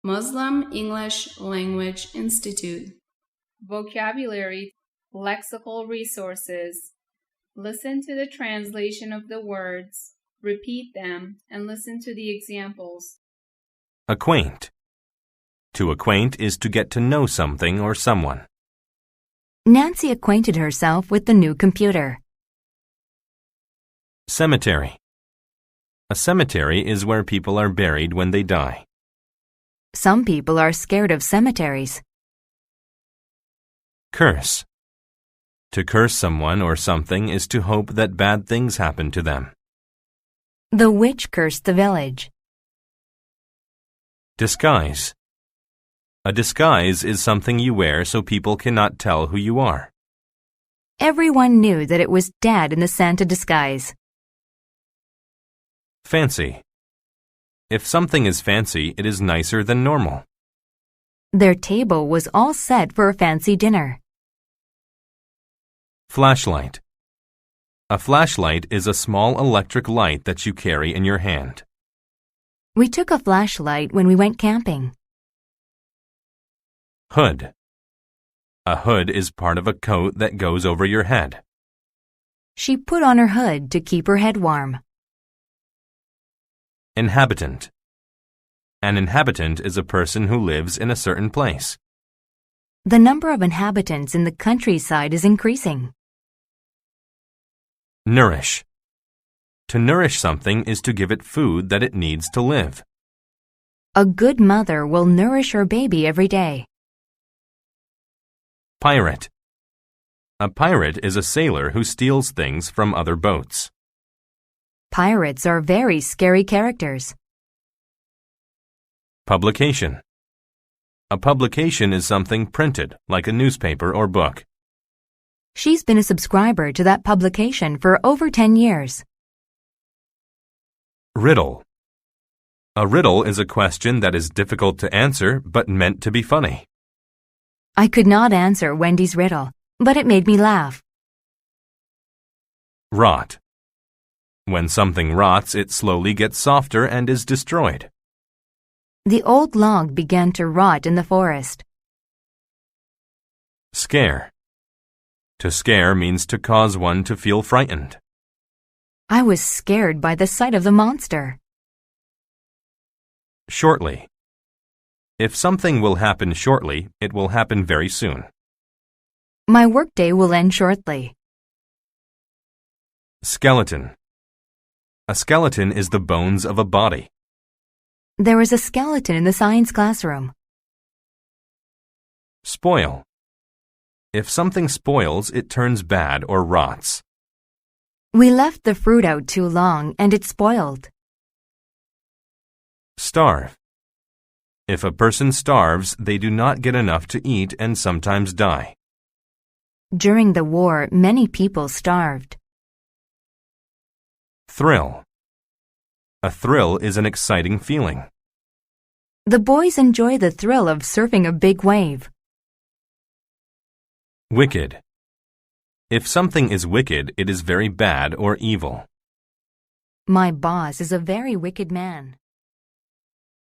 Muslim English Language Institute. Vocabulary, lexical resources. Listen to the translation of the words, repeat them, and listen to the examples. Acquaint. To acquaint is to get to know something or someone. Nancy acquainted herself with the new computer. Cemetery. A cemetery is where people are buried when they die. Some people are scared of cemeteries. Curse. To curse someone or something is to hope that bad things happen to them. The witch cursed the village. Disguise. A disguise is something you wear so people cannot tell who you are. Everyone knew that it was Dad in the Santa disguise. Fancy. If something is fancy, it is nicer than normal. Their table was all set for a fancy dinner. Flashlight. A flashlight is a small electric light that you carry in your hand. We took a flashlight when we went camping. Hood. A hood is part of a coat that goes over your head. She put on her hood to keep her head warm. Inhabitant. An inhabitant is a person who lives in a certain place. The number of inhabitants in the countryside is increasing. Nourish. To nourish something is to give it food that it needs to live. A good mother will nourish her baby every day. Pirate. A pirate is a sailor who steals things from other boats. Pirates are very scary characters. Publication. A publication is something printed, like a newspaper or book. She's been a subscriber to that publication for over 10 years. Riddle. A riddle is a question that is difficult to answer but meant to be funny. I could not answer Wendy's riddle, but it made me laugh. Rot. When something rots, it slowly gets softer and is destroyed. The old log began to rot in the forest. Scare. To scare means to cause one to feel frightened. I was scared by the sight of the monster. Shortly. If something will happen shortly, it will happen very soon. My workday will end shortly. Skeleton. A skeleton is the bones of a body. There is a skeleton in the science classroom. Spoil. If something spoils, it turns bad or rots. We left the fruit out too long and it spoiled. Starve. If a person starves, they do not get enough to eat and sometimes die. During the war, many people starved. Thrill. A thrill is an exciting feeling. The boys enjoy the thrill of surfing a big wave. Wicked. If something is wicked, it is very bad or evil. My boss is a very wicked man.